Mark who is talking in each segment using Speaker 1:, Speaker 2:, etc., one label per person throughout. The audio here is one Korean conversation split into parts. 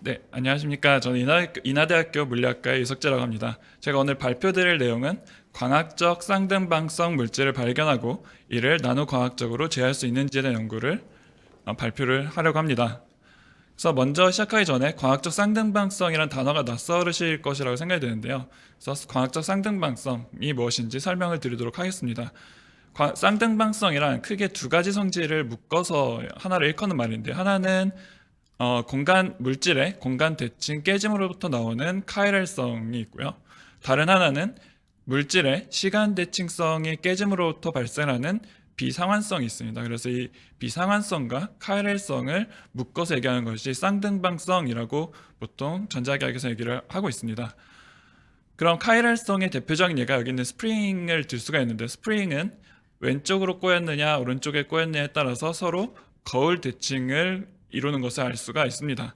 Speaker 1: 네, 안녕하십니까. 저는 인하대학교 물리학과의 이석재라고 합니다. 제가 오늘 발표드릴 내용은 광학적 쌍등방성 물질을 발견하고 이를 나노광학적으로 제어할 수 있는지에 대한 연구를 발표를 하려고 합니다. 그래서 먼저 시작하기 전에 광학적 쌍등방성이라는 단어가 낯설으실 것이라고 생각이 드는데요. 그래서 광학적 쌍등방성이 무엇인지 설명을 드리도록 하겠습니다. 쌍등방성이란 크게 두 가지 성질을 묶어서 하나를 일컫는 말인데, 하나는 공간 물질의 공간 대칭 깨짐으로부터 나오는 카이랄성이 있고요. 다른 하나는 물질의 시간 대칭성이 깨짐으로부터 발생하는 비상환성이 있습니다. 그래서 이 비상환성과 카이랄성을 묶어서 얘기하는 것이 쌍등방성이라고 보통 전자기학에서 얘기를 하고 있습니다. 그럼 카이랄성의 대표적인 예가 여기 있는 스프링을 들 수가 있는데, 스프링은 왼쪽으로 꼬였느냐 오른쪽에 꼬였느냐에 따라서 서로 거울 대칭을 이루는 것을 알 수가 있습니다.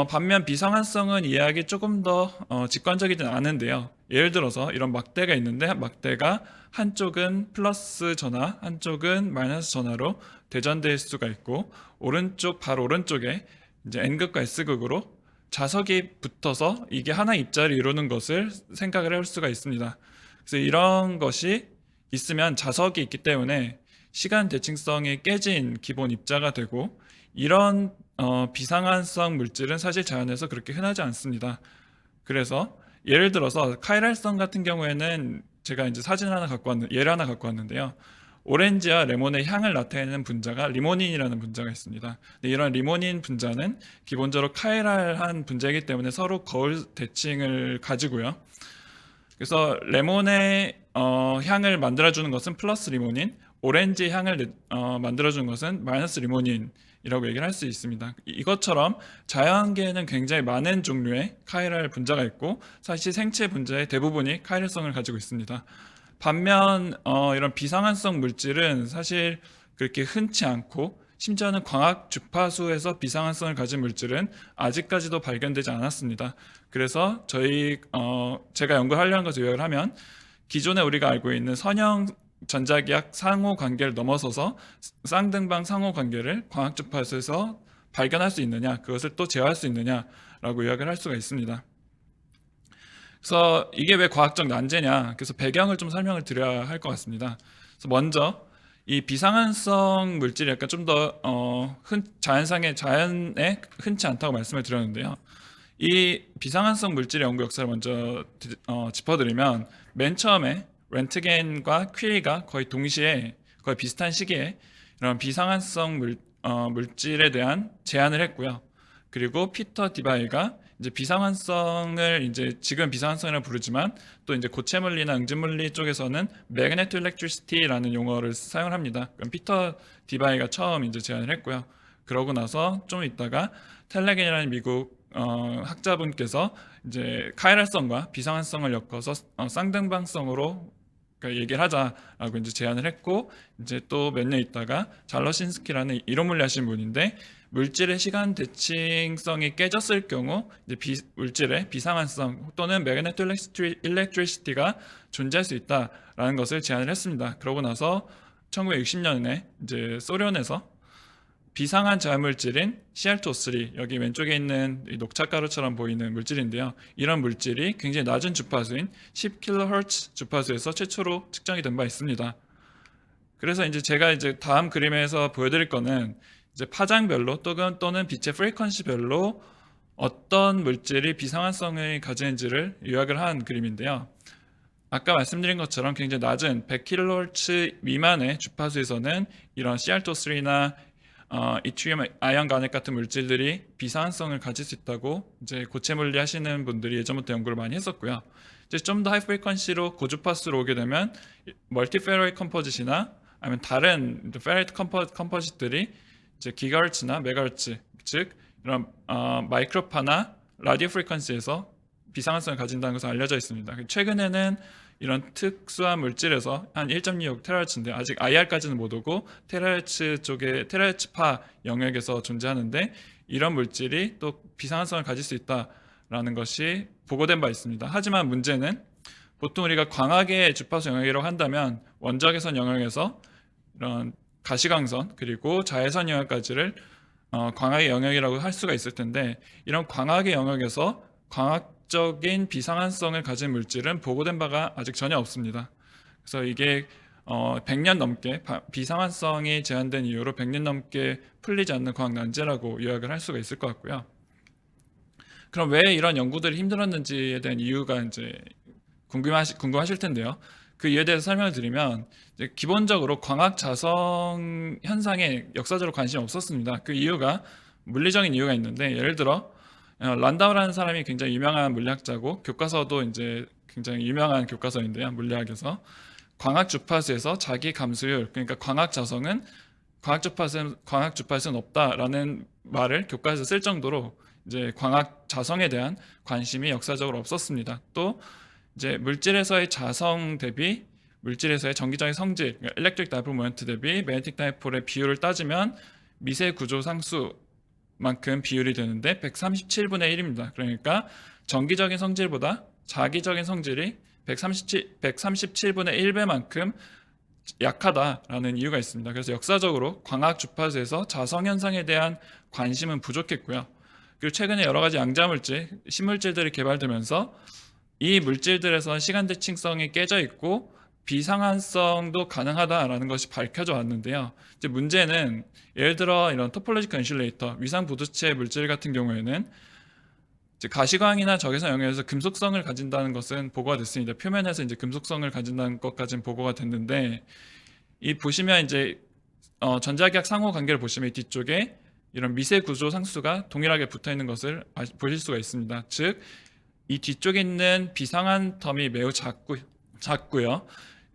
Speaker 1: 반면 비상환성은 이해하기 조금 더 직관적이진 않은데요. 예를 들어서 이런 막대가 있는데, 막대가 한쪽은 플러스 전하, 한쪽은 마이너스 전하로 대전될 수가 있고, 바로 오른쪽에 이제 N극과 S극으로 자석이 붙어서 이게 하나의 입자를 이루는 것을 생각을 해볼 수가 있습니다. 그래서 이런 것이 있으면 자석이 있기 때문에 시간 대칭성이 깨진 기본 입자가 되고, 이런 비상환성 물질은 사실 자연에서 그렇게 흔하지 않습니다. 그래서 예를 들어서 카이랄성 같은 경우에는 제가 이제 예를 하나 갖고 왔는데요. 오렌지와 레몬의 향을 나타내는 분자가 리모닌이라는 분자가 있습니다. 근데 이런 리모닌 분자는 기본적으로 카이랄한 분자이기 때문에 서로 거울 대칭을 가지고요. 그래서 레몬의 향을 만들어주는 것은 플러스 리모닌, 오렌지 향을 만들어주는 것은 마이너스 리모닌이라고 얘기를 할 수 있습니다. 이것처럼 자연계에는 굉장히 많은 종류의 카이랄 분자가 있고, 사실 생체 분자의 대부분이 카이랄성을 가지고 있습니다. 반면 이런 비상환성 물질은 사실 그렇게 흔치 않고, 심지어는 광학 주파수에서 비상환성을 가진 물질은 아직까지도 발견되지 않았습니다. 그래서 제가 연구하려는 것을 요약을 하면, 기존에 우리가 알고 있는 선형 전자기학 상호관계를 넘어서서 쌍등방 상호관계를 광학 주파수에서 발견할 수 있느냐, 그것을 또 제어할 수 있느냐라고 요약을 할 수가 있습니다. 그래서 이게 왜 과학적 난제냐, 그래서 배경을 좀 설명을 드려야 할 것 같습니다. 그래서 먼저 이 비상환성 물질이 약간 좀 더 자연에 흔치 않다고 말씀을 드렸는데요. 이 비상환성 물질의 연구 역사를 먼저 짚어드리면, 맨 처음에 렌트겐과 퀴리가 거의 동시에, 거의 비슷한 시기에 이런 비상환성 물질에 대한 제안을 했고요. 그리고 피터 디바이가 이제 비상환성을 이제 지금 비상환성이라고 부르지만, 또 이제 고체물리나 응집물리 쪽에서는 magnetic electricity라는 용어를 사용을 합니다. 그럼 피터 디바이가 처음 이제 제안을 했고요. 그러고 나서 좀 있다가 텔레겐이라는 미국 학자분께서 이제 카이랄성과 비상환성을 엮어서 쌍등방성으로 얘기를 하자라고 이제 제안을 했고, 이제 또 몇 년 있다가 잘러신스키라는 이론물리 하신 분인데, 물질의 시간 대칭성이 깨졌을 경우 이제 물질의 비상환성 또는 magnetic electricity가 존재할 수 있다라는 것을 제안을 했습니다. 그러고 나서 1960년에 이제 소련에서 비상한 자연물질인 CR2O3, 여기 왼쪽에 있는 녹차가루처럼 보이는 물질인데요. 이런 물질이 굉장히 낮은 주파수인 10kHz 주파수에서 최초로 측정이 된 바 있습니다. 그래서 이제 제가 이제 다음 그림에서 보여드릴 거는 이제 파장별로 또는 빛의 프리퀀시별로 어떤 물질이 비상환성을 가지는지를 요약을 한 그림인데요. 아까 말씀드린 것처럼 굉장히 낮은 100kHz 미만의 주파수에서는 이런 CR2O3나 이트리움 아연 간핵 같은 물질들이 비상환성을 가질 수 있다고 이제 고체물리 하시는 분들이 예전부터 연구를 많이 했었고요. 이제 좀 더 하이 프리퀀시로 고주파수로 오게 되면 멀티페로이트 컴포짓이나 아니면 다른 페라이트 컴포짓들이 이제 기가헤르츠나 메가헤르츠, 즉 이런 마이크로파나 라디오 프리퀀시에서 비상환성을 가진다는 것은 알려져 있습니다. 최근에는 이런 특수한 물질에서 한 1.26 테라헤르츠인데, 아직 IR까지는 못 오고 테라헤르츠 쪽에 테라헤르츠파 영역에서 존재하는데, 이런 물질이 또 비상환성을 가질 수 있다라는 것이 보고된 바 있습니다. 하지만 문제는, 보통 우리가 광학의 주파수 영역이라고 한다면 원적외선 영역에서 이런 가시광선 그리고 자외선 영역까지를 광학의 영역이라고 할 수가 있을 텐데, 이런 광학의 영역에서 광학적인 비상한성을 가진 물질은 보고된 바가 아직 전혀 없습니다. 그래서 이게 100년 넘게 비상한성이 제한된 이유로 100년 넘게 풀리지 않는 광학 난제라고 요약을 할 수가 있을 것 같고요. 그럼 왜 이런 연구들이 힘들었는지에 대한 이유가 이제 궁금하실 텐데요. 그 이유에 대해서 설명을 드리면, 이제 기본적으로 광학 자성 현상에 역사적으로 관심이 없었습니다. 그 이유가 물리적인 이유가 있는데, 예를 들어 란다우라는 사람이 굉장히 유명한 물리학자고, 교과서도 이제 굉장히 유명한 교과서인데요, 물리학에서 광학 주파수에서 자기 감소율, 그러니까 광학 자성은 광학 주파수는 없다라는 말을 교과서에서 쓸 정도로 이제 광학 자성에 대한 관심이 역사적으로 없었습니다. 또 이제 물질에서의 자성 대비 물질에서의 전기적인 성질, 그러니까 electric dipole moment 대비 magnetic dipole의 비율을 따지면 미세 구조 상수만큼 비율이 되는데 137분의 1입니다. 그러니까 전기적인 성질보다 자기적인 성질이 137분의 1배만큼 약하다라는 이유가 있습니다. 그래서 역사적으로 광학 주파수에서 자성 현상에 대한 관심은 부족했고요. 그리고 최근에 여러 가지 양자물질, 신물질들이 개발되면서 이 물질들에서 시간 대칭성이 깨져 있고 비상한성도 가능하다라는 것이 밝혀져 왔는데요. 이제 문제는 예를 들어 이런 토폴로지컬 인슐레이터, 위상 부두체 물질 같은 경우에는 이제 가시광이나 적외선 영역에서 금속성을 가진다는 것은 보고가 됐습니다. 표면에서 이제 금속성을 가진다는 것까지는 보고가 됐는데, 이 보시면 이제 전자기학 상호 관계를 보시면 뒤쪽에 이런 미세 구조 상수가 동일하게 붙어 있는 것을 보실 수가 있습니다. 즉, 이 뒤쪽에 있는 비상한 텀이 매우 작고요.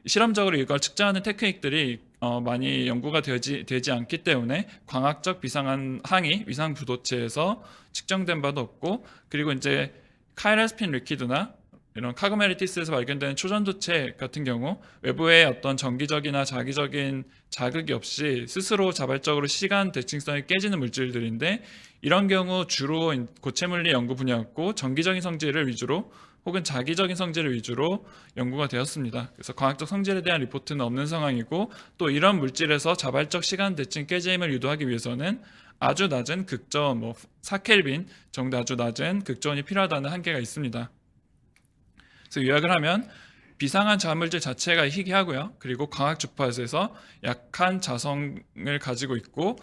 Speaker 1: 실험적으로 이걸 측정하는 테크닉들이 많이 연구가 되지 않기 때문에 광학적 비상한 항이 위상 부도체에서 측정된 바도 없고, 그리고 이제 카이라스핀 리퀴드나 이런 카그메리티스에서 발견되는 초전도체 같은 경우 외부의 어떤 전기적이나 자기적인 자극이 없이 스스로 자발적으로 시간 대칭성이 깨지는 물질들인데, 이런 경우 주로 고체물리 연구 분야였고 전기적인 성질을 위주로 혹은 자기적인 성질을 위주로 연구가 되었습니다. 그래서 광학적 성질에 대한 리포트는 없는 상황이고, 또 이런 물질에서 자발적 시간 대칭 깨짐을 유도하기 위해서는 아주 낮은 극저온, 4켈빈 정도 아주 낮은 극저온이 필요하다는 한계가 있습니다. 그래서 요약을 하면 비상한 자물질 자체가 희귀하고요. 그리고 광학 주파수에서 약한 자성을 가지고 있고,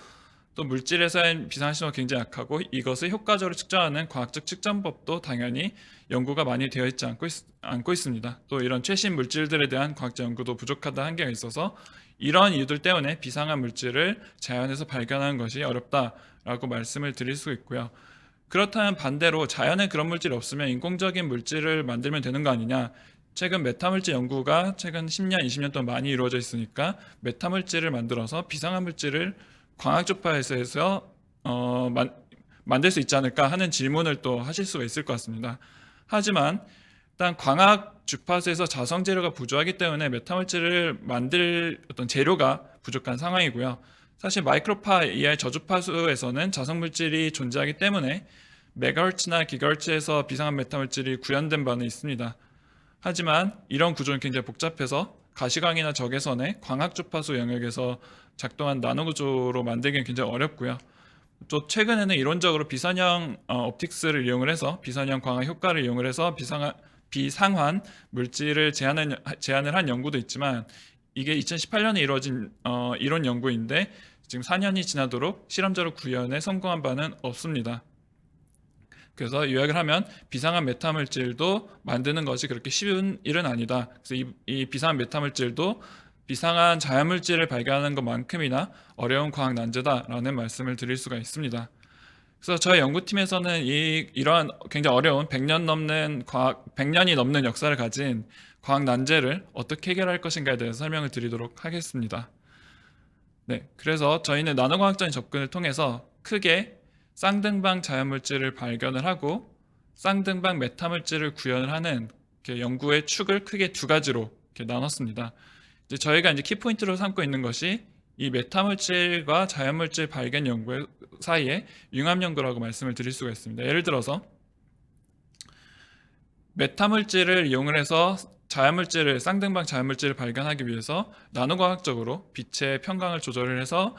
Speaker 1: 또 물질에서의 비상신호가 굉장히 약하고, 이것을 효과적으로 측정하는 과학적 측정법도 당연히 연구가 많이 되어 있지 않고 있습니다. 또 이런 최신 물질들에 대한 과학적 연구도 부족하다 한계가 있어서 이런 이유들 때문에 비상한 물질을 자연에서 발견하는 것이 어렵다라고 말씀을 드릴 수 있고요. 그렇다면 반대로 자연에 그런 물질이 없으면 인공적인 물질을 만들면 되는 거 아니냐? 최근 메타물질 연구가 최근 10년, 20년 동안 많이 이루어져 있으니까 메타물질을 만들어서 비상한 물질을 광학주파수에서 만들 수 있지 않을까 하는 질문을 또 하실 수가 있을 것 같습니다. 하지만 일단 광학 주파수에서 자성 재료가 부족하기 때문에 메타물질을 만들 어떤 재료가 부족한 상황이고요. 사실 마이크로파 이하의 저주파수에서는 자성 물질이 존재하기 때문에 메가헤르츠나 기가헤르츠에서 비상한 메타물질이 구현된 바는 있습니다. 하지만 이런 구조는 굉장히 복잡해서 가시광이나 적외선의 광학 주파수 영역에서 작동한 나노 구조로 만들기는 굉장히 어렵고요. 또 최근에는 이론적으로 비선형 옵틱스를 이용을 해서 비선형 광학 효과를 이용을 해서 비상환 물질을 제안을 한 연구도 있지만, 이게 2018년에 이루어진 이론 연구인데 지금 4년이 지나도록 실험적으로 구현에 성공한 바는 없습니다. 그래서 요약을 하면 비상한 메타물질도 만드는 것이 그렇게 쉬운 일은 아니다. 그래서 이 비상한 메타물질도 비상한 자연물질을 발견하는 것만큼이나 어려운 과학 난제다라는 말씀을 드릴 수가 있습니다. 그래서 저희 연구팀에서는 이러한 굉장히 어려운 100년이 넘는 역사를 가진 과학 난제를 어떻게 해결할 것인가에 대해서 설명을 드리도록 하겠습니다. 네, 그래서 저희는 나노과학적인 접근을 통해서 크게 쌍등방 자연물질을 발견을 하고 쌍등방 메타물질을 구현을 하는 연구의 축을 크게 두 가지로 이렇게 나눴습니다. 이제 저희가 이제 키포인트로 삼고 있는 것이 이 메타물질과 자연물질 발견 연구 사이에 융합 연구라고 말씀을 드릴 수가 있습니다. 예를 들어서 메타물질을 이용을 해서 쌍등방 자연물질을 발견하기 위해서 나노과학적으로 빛의 편광을 조절을 해서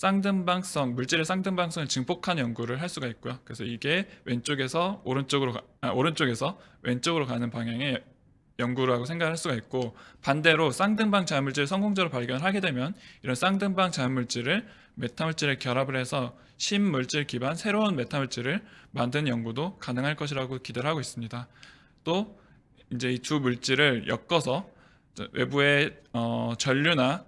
Speaker 1: 쌍등방성, 물질의 쌍등방성을 증폭하는 연구를 할 수가 있고요. 그래서 이게 오른쪽에서 왼쪽으로 가는 방향의 연구라고 생각할 수가 있고, 반대로 쌍등방 자연물질을 성공적으로 발견하게 되면 이런 쌍등방 자연물질을 메타물질에 결합을 해서 신물질 기반 새로운 메타물질을 만드는 연구도 가능할 것이라고 기대를 하고 있습니다. 또 이제 이 두 물질을 엮어서 외부의 전류나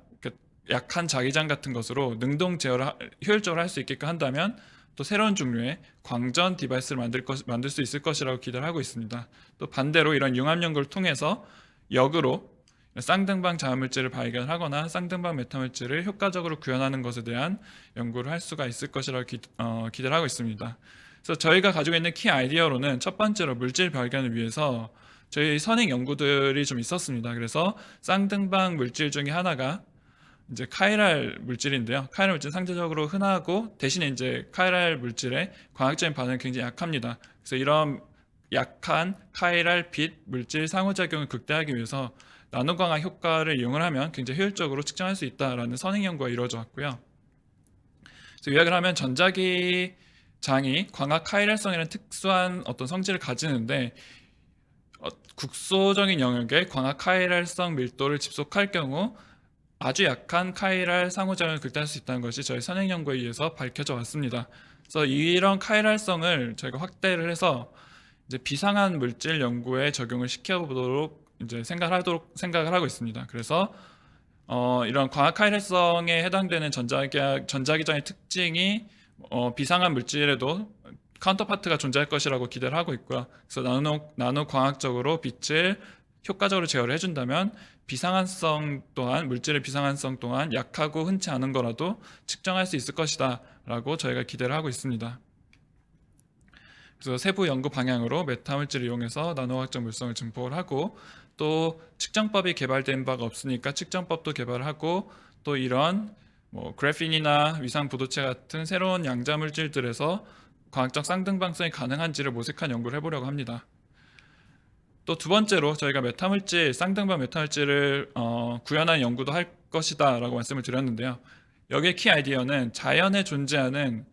Speaker 1: 약한 자기장 같은 것으로 능동 제어를 효율적으로 할 수 있게끔 한다면 또 새로운 종류의 광전 디바이스를 만들 수 있을 것이라고 기대를 하고 있습니다. 또 반대로 이런 융합 연구를 통해서 역으로 쌍등방 자연물질을 발견하거나 쌍등방 메타물질을 효과적으로 구현하는 것에 대한 연구를 할 수가 있을 것이라고 기대를 하고 있습니다. 그래서 저희가 가지고 있는 키 아이디어로는 첫 번째로 물질 발견을 위해서 저희 선행 연구들이 좀 있었습니다. 그래서 쌍등방 물질 중에 하나가 이제 카이랄 물질인데요. 카이랄 물질 상대적으로 흔하고 대신에 이제 카이랄 물질의 광학적인 반응은 굉장히 약합니다. 그래서 이런 약한 카이랄 빛 물질 상호작용을 극대화하기 위해서 나노광학 효과를 이용을 하면 굉장히 효율적으로 측정할 수 있다라는 선행 연구가 이루어져 왔고요. 그래서 요약을 하면 전자기장이 광학 카이랄성이라는 특수한 어떤 성질을 가지는데 국소적인 영역에 광학 카이랄성 밀도를 집속할 경우 아주 약한 카이랄 상호작용을 극대화할 수 있다는 것이 저희 선행 연구에 의해서 밝혀져 왔습니다. 그래서 이런 카이랄성을 저희가 확대를 해서 이제 비상한 물질 연구에 적용을 시켜보도록 이제 생각을 하고 있습니다. 그래서 이런 광학 카이랄성에 해당되는 전자기장의 특징이 비상한 물질에도 카운터파트가 존재할 것이라고 기대를 하고 있고요. 그래서 나노 광학적으로 빛을 효과적으로 제어를 해준다면 물질의 비상한성 또한 약하고 흔치 않은 거라도 측정할 수 있을 것이다 라고 저희가 기대를 하고 있습니다. 그래서 세부 연구 방향으로 메타물질을 이용해서 나노화학적 물성을 증폭을 하고, 또 측정법이 개발된 바가 없으니까 측정법도 개발을 하고, 또 이런 그래핀이나 위상 부도체 같은 새로운 양자 물질들에서 광학적 쌍등방성이 가능한지를 모색한 연구를 해보려고 합니다. 또 두 번째로 저희가 쌍등방 메타물질을 구현하는 연구도 할 것이다 라고 말씀을 드렸는데요. 여기에 키 아이디어는 자연에 존재하는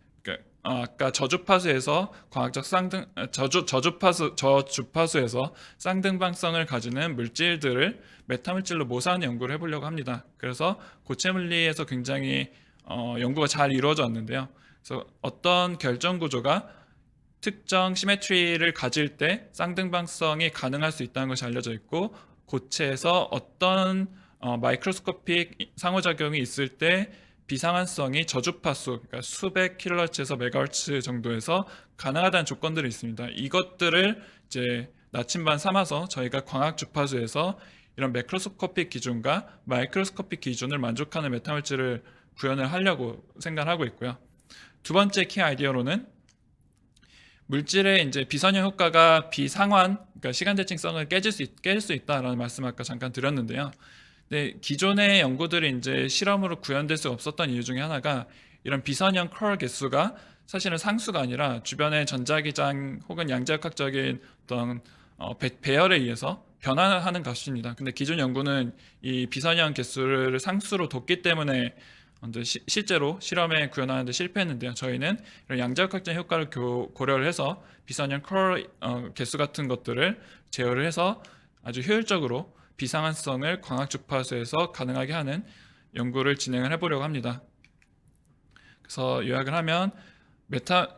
Speaker 1: 아까 저주파수에서 저주파수에서 쌍등방성을 가지는 물질들을 메타물질로 모사하는 연구를 해보려고 합니다. 그래서 고체물리에서 굉장히 연구가 잘 이루어져 왔는데요. 그래서 어떤 결정 구조가 특정 시메트리를 가질 때 쌍등방성이 가능할 수 있다는 것이 알려져 있고, 고체에서 어떤 마이크로스코픽 상호작용이 있을 때 비상한성이 저주파수, 그러니까 수백 킬로헤르츠에서 메가헤르츠 정도에서 가능하다는 조건들이 있습니다. 이것들을 이제 나침반 삼아서 저희가 광학 주파수에서 이런 매크로스코픽 기준과 마이크로스코픽 기준을 만족하는 메타물질을 구현을 하려고 생각하고 있고요. 두 번째 키 아이디어로는 물질의 이제 비선형 효과가 비상환, 그러니까 시간 대칭성을 깰 수 있다라는 말씀 아까 잠깐 드렸는데요. 네, 기존의 연구들이 이제 실험으로 구현될 수 없었던 이유 중에 하나가 이런 비선형 컬 개수가 사실은 상수가 아니라 주변의 전자기장 혹은 양자역학적인 어떤 배열에 의해서 변화하는 값입니다. 근데 기존 연구는 이 비선형 개수를 상수로 뒀기 때문에 실제로 실험에 구현하는데 실패했는데요. 저희는 이런 양자역학적 효과를 고려를 해서 비선형 컬 개수 같은 것들을 제어를 해서 아주 효율적으로 비상한성을 광학 주파수에서 가능하게 하는 연구를 진행을 해보려고 합니다. 그래서 요약을 하면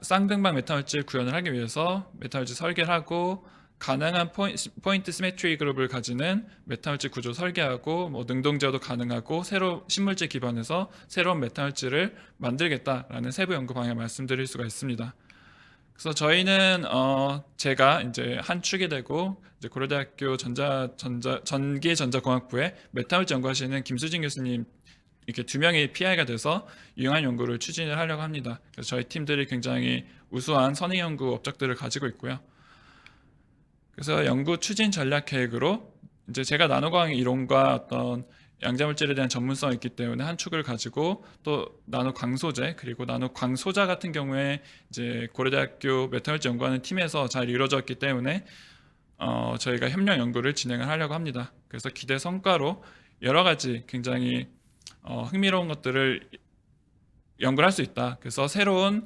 Speaker 1: 쌍등방 메타물질 구현을 하기 위해서 메타물질 설계를 하고, 가능한 포인트 시메트리 그룹을 가지는 메타물질 구조 설계하고, 능동제어도 가능하고 새로 신물질 기반에서 새로운 메타물질을 만들겠다라는 세부 연구 방향을 말씀드릴 수가 있습니다. 그래서 저희는 제가 이제 한 축이 되고 이제 고려대학교 전기전자공학부에 메타물질 연구하시는 김수진 교수님 이렇게 두 명이 PI가 돼서 유용한 연구를 추진을 하려고 합니다. 그래서 저희 팀들이 굉장히 우수한 선행 연구 업적들을 가지고 있고요. 그래서 연구 추진 전략 계획으로 이제 제가 나노광학 이론과 어떤 양자물질에 대한 전문성이 있기 때문에 한 축을 가지고, 또 나노광소재 그리고 나노광소자 같은 경우에 이제 고려대학교 메타물질 연구하는 팀에서 잘 이루어졌기 때문에 저희가 협력 연구를 진행을 하려고 합니다. 그래서 기대 성과로 여러 가지 굉장히 흥미로운 것들을 연구를 할 수 있다. 그래서 새로운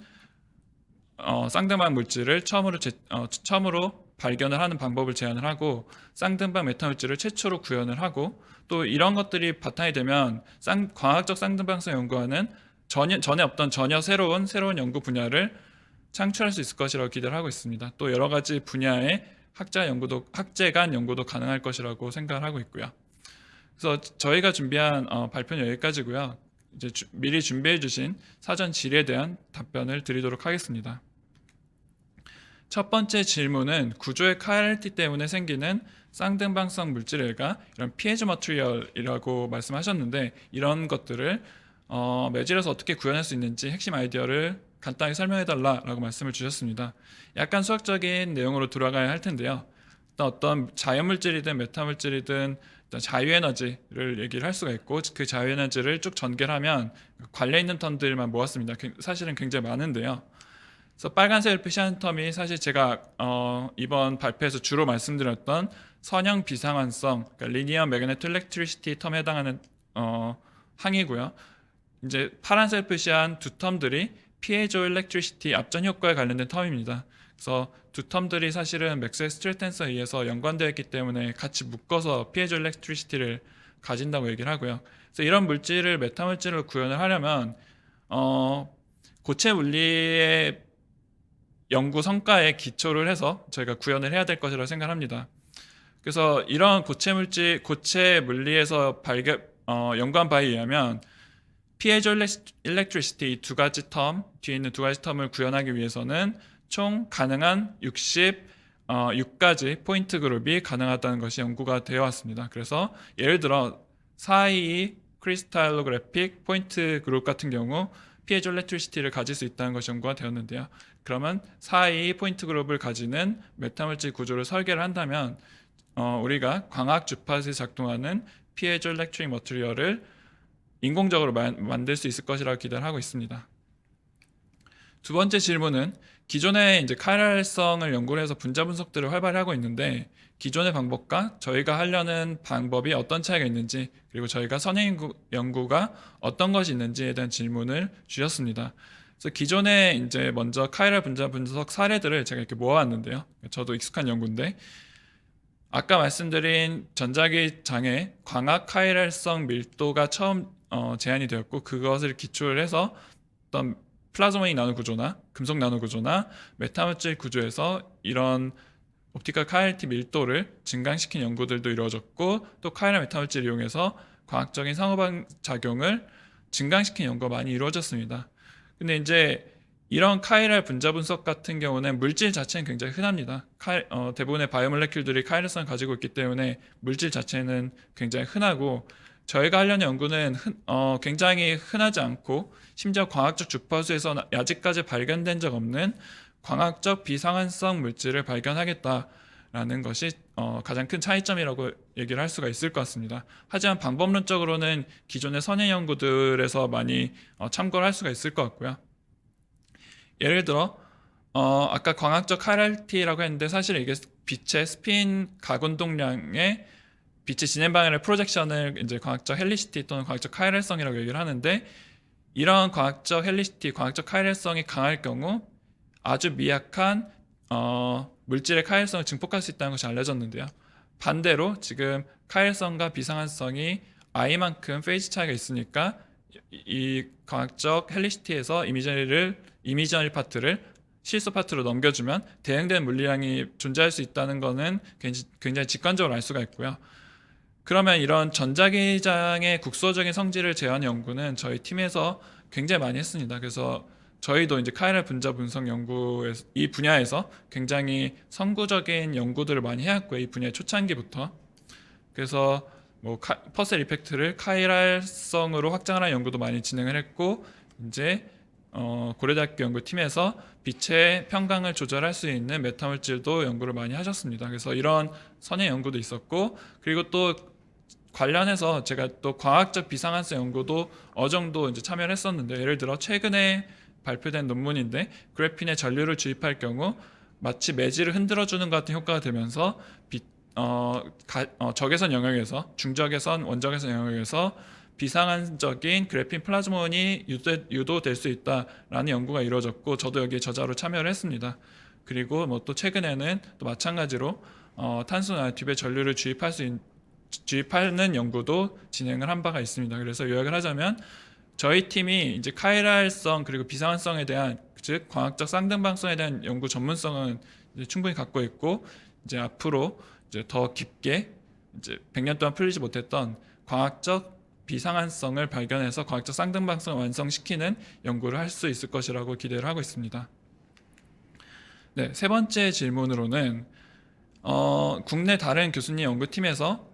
Speaker 1: 쌍등방 물질을 처음으로 발견을 하는 방법을 제안을 하고, 쌍등방 메타 물질을 최초로 구현을 하고, 또 이런 것들이 바탕이 되면 광학적 쌍등방성 연구와는 전에 없던 새로운 연구 분야를 창출할 수 있을 것이라고 기대를 하고 있습니다. 또 여러 가지 분야의 학제 간 연구도 가능할 것이라고 생각을 하고 있고요. 그래서 저희가 준비한 발표는 여기까지고요. 이제 미리 준비해 주신 사전 질의에 대한 답변을 드리도록 하겠습니다. 첫 번째 질문은 구조의 카이랄티 때문에 생기는 쌍등방성 물질일까? 이런 피에조 머티리얼이라고 말씀하셨는데, 이런 것들을 매질에서 어떻게 구현할 수 있는지 핵심 아이디어를 간단히 설명해 달라라고 말씀을 주셨습니다. 약간 수학적인 내용으로 들어가야 할 텐데요. 어떤 자연물질이든 메타물질이든 자유에너지를 얘기를 할 수가 있고, 그 자유에너지를 쭉 전개하면 관련 있는 텀들만 모았습니다. 사실은 굉장히 많은데요. 그래서 빨간색을 표시한 텀이 사실 제가 이번 발표에서 주로 말씀드렸던 선형 비상환성, 그러니까 리니어 매그네틱 일렉트리시티 텀에 해당하는 항이고요. 이제 파란색 표시한 두 텀들이 피에조 일렉트리시티 압전 효과에 관련된 텀입니다. 그래서 두 텀들이 사실은 맥스웰 스트레이트 댄서에 의해서 연관되어 있기 때문에 같이 묶어서 피에조 일렉트리시티를 가진다고 얘기를 하고요. 그래서 이런 물질을 메타 물질로 구현을 하려면 고체 물리의 연구 성과에 기초를 해서 저희가 구현을 해야 될 것이라고 생각합니다. 그래서 이런 고체 물리에서 연구한 바에 의하면 피에조 일렉트리시티 두 가지 텀, 뒤에 있는 두 가지 텀을 구현하기 위해서는 총 가능한 66가지 포인트 그룹이 가능하다는 것이 연구가 되어 왔습니다. 그래서 예를 들어 422 크리스탈로그래픽 포인트 그룹 같은 경우 피에조 일렉트리시티를 가질 수 있다는 것이 연구가 되었는데요. 그러면 422 포인트 그룹을 가지는 메타물질 구조를 설계를 한다면 우리가 광학 주파수에 작동하는 피에조 일렉트릭 머티리얼을 인공적으로 만들 수 있을 것이라고 기대를 하고 있습니다. 두 번째 질문은 기존의 이제 카이랄성을 연구를 해서 분자 분석들을 활발히 하고 있는데, 기존의 방법과 저희가 하려는 방법이 어떤 차이가 있는지, 그리고 저희가 선행 연구가 어떤 것이 있는지에 대한 질문을 주셨습니다. 그래서 기존에 이제 먼저 카이랄 분자 분석 사례들을 제가 이렇게 모아왔는데요. 저도 익숙한 연구인데, 아까 말씀드린 전자기 장애 광학 카이랄성 밀도가 처음 제안이 되었고, 그것을 기초를 해서 어떤 플라즈모닉 나노 구조나 금속 나노 구조나 메타물질 구조에서 이런 옵티컬 카이랄티 밀도를 증강시킨 연구들도 이루어졌고, 또 카이랄 메타물질을 이용해서 과학적인 상호작용을 증강시킨 연구가 많이 이루어졌습니다. 근데 이제 이런 카이랄 분자 분석 같은 경우는 물질 자체는 굉장히 흔합니다. 대부분의 바이오몰레큘들이 카이랄성을 가지고 있기 때문에 물질 자체는 굉장히 흔하고, 저희가 하려는 연구는 굉장히 흔하지 않고, 심지어 광학적 주파수에서 아직까지 발견된 적 없는 광학적 비상환성 물질을 발견하겠다라는 것이 가장 큰 차이점이라고 얘기를 할 수가 있을 것 같습니다. 하지만 방법론적으로는 기존의 선행 연구들에서 많이 참고를 할 수가 있을 것 같고요. 예를 들어 아까 광학적 카이랄티라고 했는데, 사실 이게 빛의 스핀 가운동량의 빛의 진행 방향의 프로젝션을 이제 광학적 헬리시티 또는 광학적 카이랄성이라고 얘기를 하는데, 이런 광학적 헬리시티, 광학적 카이랄성이 강할 경우 아주 미약한 물질의 카이랄성을 증폭할 수 있다는 것이 알려졌는데요. 반대로 지금 카이랄성과 비상환성이 I만큼 페이즈 차이가 있으니까 이 광학적 헬리시티에서 이미저리 파트를 실소 파트로 넘겨주면 대응되는 물리량이 존재할 수 있다는 것은 굉장히 직관적으로 알 수가 있고요. 그러면 이런 전자기장의 국소적인 성질을 제한 연구는 저희 팀에서 굉장히 많이 했습니다. 그래서 저희도 이제 카이랄 분자 분석 연구 이 분야에서 굉장히 선구적인 연구들을 많이 해왔고요. 이 분야의 초창기부터. 그래서 퍼셀 이펙트를 카이랄성으로 확장하는 연구도 많이 진행을 했고, 이제 고려대학교 연구팀에서 빛의 평강을 조절할 수 있는 메타물질도 연구를 많이 하셨습니다. 그래서 이런 선행 연구도 있었고, 그리고 또 관련해서 제가 또 과학적 비상환성 연구도 어느 정도 이제 참여를 했었는데, 예를 들어 최근에 발표된 논문인데, 그래핀에 전류를 주입할 경우 마치 매질을 흔들어주는 것 같은 효과가 되면서 적외선 영역에서 중적외선 원적외선 영역에서 비상한적인 그래핀 플라즈몬이 유도될 수 있다라는 연구가 이루어졌고 저도 여기에 저자로 참여를 했습니다. 그리고 뭐 또 최근에는 또 마찬가지로 탄소 나노튜브에 전류를 주입하는 연구도 진행을 한 바가 있습니다. 그래서 요약을 하자면 저희 팀이 이제 카이랄성 그리고 비상한성에 대한 즉 광학적 쌍등방성에 대한 연구 전문성은 이제 충분히 갖고 있고 이제 앞으로 이제 더 깊게 이제 100년 동안 풀리지 못했던 광학적 비상한성을 발견해서 광학적 쌍등방성을 완성시키는 연구를 할 수 있을 것이라고 기대를 하고 있습니다. 네, 세 번째 질문으로는 국내 다른 교수님 연구팀에서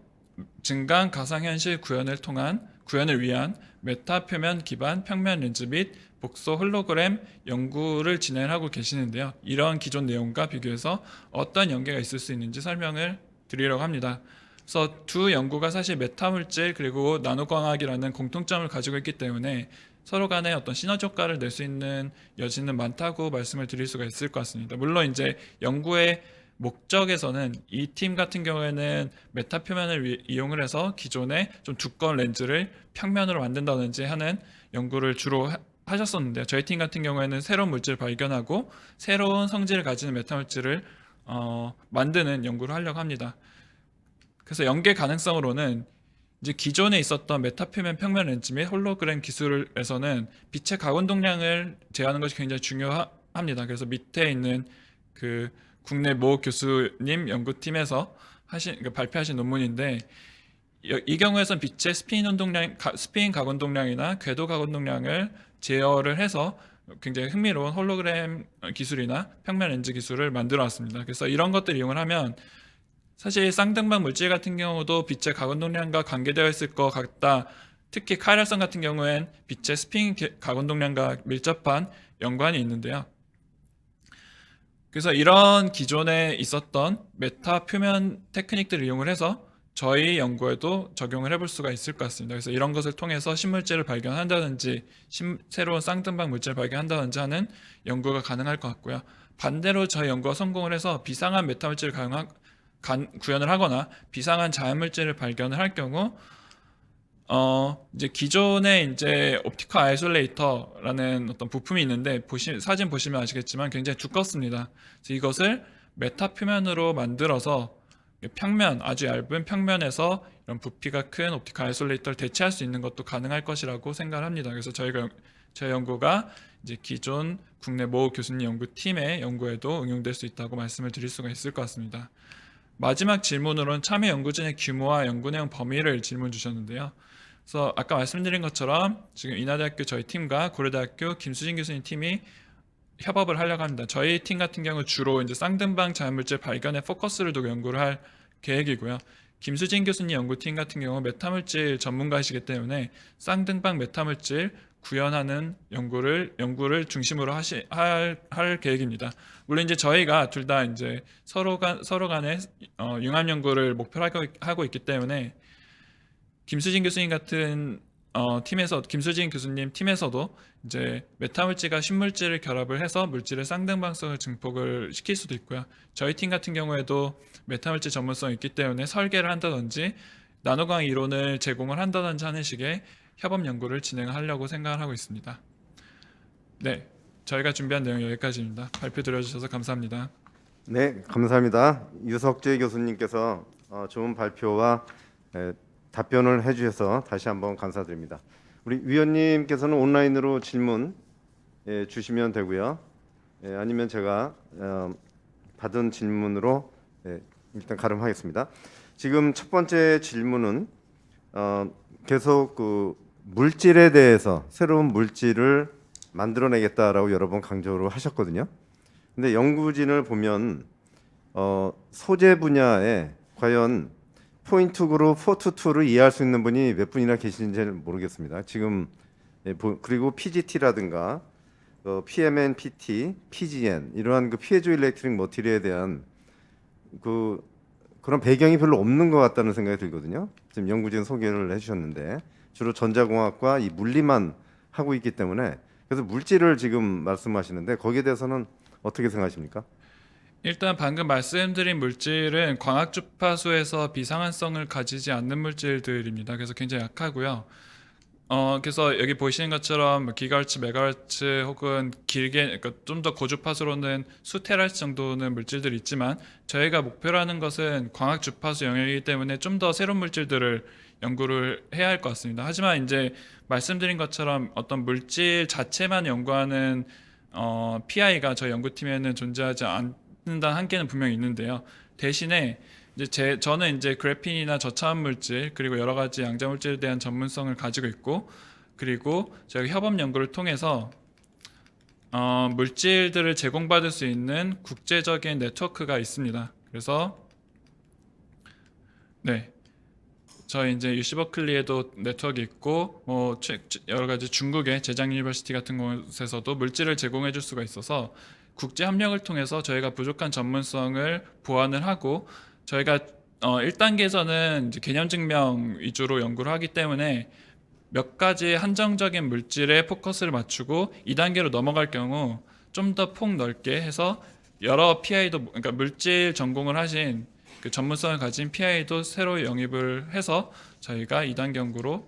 Speaker 1: 증강 가상현실 구현을 위한 메타 표면 기반 평면 렌즈 및 복소 홀로그램 연구를 진행하고 계시는데요. 이런 기존 내용과 비교해서 어떤 연계가 있을 수 있는지 설명을 드리려고 합니다. 그래서 두 연구가 사실 메타 물질 그리고 나노광학이라는 공통점을 가지고 있기 때문에 서로 간에 어떤 시너지 효과를 낼 수 있는 여지는 많다고 말씀을 드릴 수가 있을 것 같습니다. 물론 이제 연구의 목적에서는 이 팀 같은 경우에는 메타 표면을 이용을 해서 기존의 좀 두꺼운 렌즈를 평면으로 만든다든지 하는 연구를 주로 하셨었는데요. 저희 팀 같은 경우에는 새로운 물질을 발견하고 새로운 성질을 가지는 메타 물질을 만드는 연구를 하려고 합니다. 그래서 연계 가능성으로는 이제 기존에 있었던 메타 표면 평면 렌즈 및 홀로그램 기술에서는 빛의 가운동량을 제어하는 것이 굉장히 중요합니다. 그래서 밑에 있는 그 국내 모 교수님 연구팀에서 발표하신 논문인데 이 경우에선 빛의 스피인 가운동량이나 궤도 가운동량을 제어를 해서 굉장히 흥미로운 홀로그램 기술이나 평면 렌즈 기술을 만들어 왔습니다. 그래서 이런 것들을 이용을 하면 사실 쌍등방 물질 같은 경우도 빛의 가운동량과 관계되어 있을 것 같다. 특히 카이랄성 같은 경우엔 빛의 스피인 가운동량과 밀접한 연관이 있는데요. 그래서 이런 기존에 있었던 메타 표면 테크닉들을 이용을 해서 저희 연구에도 적용을 해볼 수가 있을 것 같습니다. 그래서 이런 것을 통해서 신물질을 발견한다든지 새로운 쌍등방 물질을 발견한다든지 하는 연구가 가능할 것 같고요. 반대로 저희 연구가 성공을 해서 비상한 메타 물질을 구현을 하거나 비상한 자연물질을 발견을 할 경우 이제 기존에 이제 옵티컬 아이솔레이터라는 어떤 부품이 있는데 사진 보시면 아시겠지만 굉장히 두껍습니다. 그래서 이것을 메타 표면으로 만들어서 아주 얇은 평면에서 이런 부피가 큰 옵티컬 아이솔레이터를 대체할 수 있는 것도 가능할 것이라고 생각을 합니다. 그래서 저희 연구가 이제 기존 국내 모 교수님 연구팀의 연구에도 응용될 수 있다고 말씀을 드릴 수가 있을 것 같습니다. 마지막 질문으로는 참여 연구진의 규모와 연구 내용 범위를 질문 주셨는데요. 그래서 아까 말씀드린 것처럼 지금 인하대학교 저희 팀과 고려대학교 김수진 교수님 팀이 협업을 하려고 합니다. 저희 팀 같은 경우 주로 이제 쌍등방 자연물질 발견에 포커스를 두고 연구를 할 계획이고요. 김수진 교수님 연구팀 같은 경우 메타물질 전문가이시기 때문에 쌍등방 메타물질 구현하는 연구를 중심으로 할 계획입니다. 물론 이제 저희가 둘 다 이제 서로 간에 융합 연구를 목표로 하고 있기 때문에 김수진 교수님 같은 김수진 교수님 팀에서도 이제 메타물질과 신물질을 결합을 해서 물질의 쌍등방성을 증폭을 시킬 수도 있고요. 저희 팀 같은 경우에도 메타물질 전문성이 있기 때문에 설계를 한다든지 나노광 이론을 제공을 한다든지 하는 식의 협업 연구를 진행하려고 생각을 하고 있습니다. 네, 저희가 준비한 내용 여기까지입니다. 발표 들어주셔서 감사합니다.
Speaker 2: 네, 감사합니다. 유석재 교수님께서 좋은 발표와 답변을 해주셔서 다시 한번 감사드립니다. 우리 위원님께서는 온라인으로 질문 주시면 되고요. 아니면 제가 받은 질문으로 일단 가름하겠습니다. 지금 첫 번째 질문은 계속 그 물질에 대해서 새로운 물질을 만들어내겠다라고 여러 번 강조를 하셨거든요. 근데 연구진을 보면 소재 분야에 과연 포인트 그룹 422를 이해할 수 있는 분이 몇 분이나 계시는지는 모르겠습니다. 지금 그리고 PGT라든가 PMN, PT, PGN 이러한 그 피에조 일렉트릭 머티리얼에 대한 그런 배경이 별로 없는 것 같다는 생각이 들거든요. 지금 연구진 소개를 해주셨는데 주로 전자공학과 이 물리만 하고 있기 때문에 그래서 물질을 지금 말씀하시는데 거기에 대해서는 어떻게 생각하십니까?
Speaker 1: 일단 방금 말씀드린 물질은 광학 주파수에서 비상한성을 가지지 않는 물질들입니다. 그래서 굉장히 약하고요. 그래서 여기 보시는 것처럼 뭐 기가헤르츠, 메가헤르츠 혹은 길게 그러니까 좀 더 고주파수로는 수테라헤르츠 정도는 물질들이 있지만 저희가 목표로 하는 것은 광학 주파수 영역이기 때문에 좀 더 새로운 물질들을 연구를 해야 할 것 같습니다. 하지만 이제 말씀드린 것처럼 어떤 물질 자체만 연구하는 PI가 저희 연구팀에는 존재하지 않는다는 한계는 분명히 있는데요. 대신에 이제 저는 이제 그래핀이나 저차원 물질 그리고 여러 가지 양자 물질에 대한 전문성을 가지고 있고 그리고 저희가 협업 연구를 통해서 물질들을 제공받을 수 있는 국제적인 네트워크가 있습니다. 그래서 네. 저희 이제 UC 버클리에도 네트워크 있고 뭐 여러 가지 중국의 제장 유니버시티 같은 곳에서도 물질을 제공해 줄 수가 있어서 국제 협력을 통해서 저희가 부족한 전문성을 보완을 하고 저희가 1단계에서는 이제 개념 증명 위주로 연구를 하기 때문에 몇 가지 한정적인 물질에 포커스를 맞추고 2단계로 넘어갈 경우 좀 더 폭 넓게 해서 여러 PI도 그러니까 물질 전공을 하신 그 전문성을 가진 PI도 새로 영입을 해서 저희가 2단계 연구로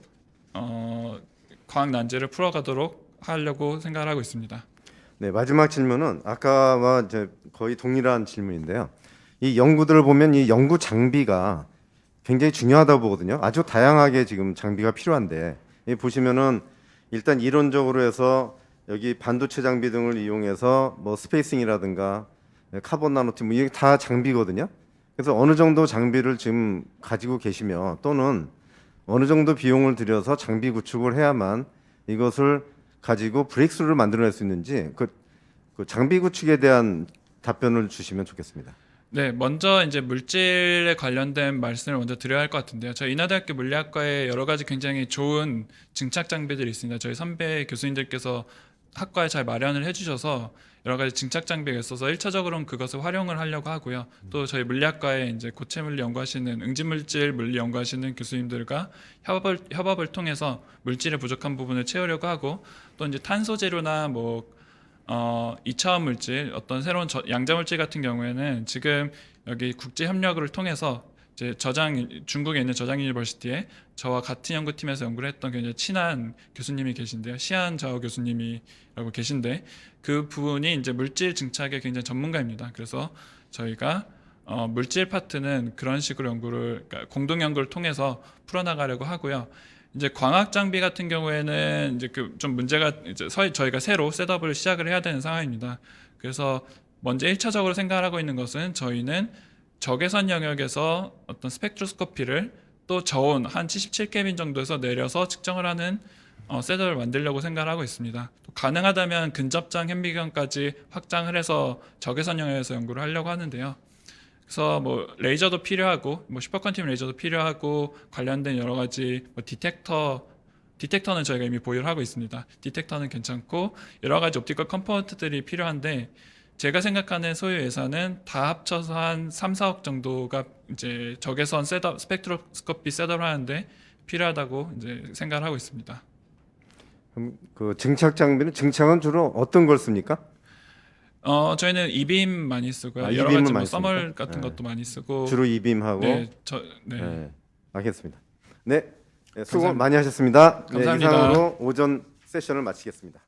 Speaker 1: 과학 난제를 풀어가도록 하려고 생각을 하고 있습니다.
Speaker 2: 네, 마지막 질문은 아까와 이제 거의 동일한 질문인데요. 이 연구들을 보면 이 연구 장비가 굉장히 중요하다고 보거든요. 아주 다양하게 지금 장비가 필요한데 이 보시면은 일단 이론적으로 해서 여기 반도체 장비 등을 이용해서 뭐 스페이싱이라든가 카본 나노튜브 이게 다 장비거든요. 그래서 어느 정도 장비를 지금 가지고 계시며 또는 어느 정도 비용을 들여서 장비 구축을 해야만 이것을 가지고 브레이크스루를 만들어낼 수 있는지 그 장비 구축에 대한 답변을 주시면 좋겠습니다.
Speaker 1: 네, 먼저 이제 물질에 관련된 말씀을 먼저 드려야 할 것 같은데요. 저희 인하대학교 물리학과에 여러 가지 굉장히 좋은 증착 장비들이 있습니다. 저희 선배 교수님들께서 학과에 잘 마련을 해주셔서 여러 가지 증착 장비가 있어서 1차적으로는 그것을 활용을 하려고 하고요. 또 저희 물리학과에 이제 고체 물리 연구하시는 응집물질 물리 연구하시는 교수님들과 협업을 통해서 물질의 부족한 부분을 채우려고 하고 또 이제 탄소 재료나 뭐 2차원 물질, 어떤 새로운 양자 물질 같은 경우에는 지금 여기 국제 협력을 통해서 이제 중국에 있는 저장 유니버시티에 저와 같은 연구팀에서 연구를 했던 굉장히 친한 교수님이 계신데요. 시안 자오 교수님이라고 계신데 그 부분이 이제 물질 증착의 굉장히 전문가입니다. 그래서 저희가 물질 파트는 그런 식으로 그러니까 공동 연구를 통해서 풀어나가려고 하고요. 이제 광학 장비 같은 경우에는 이제 그 좀 문제가 이제 저희가 새로 셋업을 시작을 해야 되는 상황입니다. 그래서 먼저 1차적으로 생각을 하고 있는 것은 저희는 적외선 영역에서 어떤 스펙트로스코피를 또 저온 한 77켈빈 정도에서 내려서 측정을 하는 셋업을 만들려고 생각을 하고 있습니다. 또 가능하다면 근접장 현미경까지 확장을 해서 적외선 영역에서 연구를 하려고 하는데요. 그래서 뭐 레이저도 필요하고 뭐 슈퍼컨티뮴 레이저도 필요하고 관련된 여러 가지 뭐 디텍터는 저희가 이미 보유를 하고 있습니다. 디텍터는 괜찮고 여러 가지 옵티컬 컴포넌트들이 필요한데 제가 생각하는 소요 예산은 다 합쳐서 한 3, 4억 정도가 이제 적외선 스펙트로스코피 셋업을 하는데 필요하다고 이제 생각을 하고 있습니다.
Speaker 2: 그럼 그 증착 장비는 증착은 주로 어떤 걸 씁니까?
Speaker 1: 저희는 이빔 많이 쓰고요. 여러
Speaker 2: 이빔을
Speaker 1: 가지 뭐
Speaker 2: 많이
Speaker 1: 써멀
Speaker 2: 씁니까?
Speaker 1: 같은
Speaker 2: 네.
Speaker 1: 것도 많이 쓰고.
Speaker 2: 주로 이빔하고.
Speaker 1: 네,
Speaker 2: 네.
Speaker 1: 네.
Speaker 2: 알겠습니다. 네, 수고
Speaker 1: 감사합니다.
Speaker 2: 많이 하셨습니다. 네,
Speaker 1: 감사합니다.
Speaker 2: 이상으로 오전 세션을 마치겠습니다.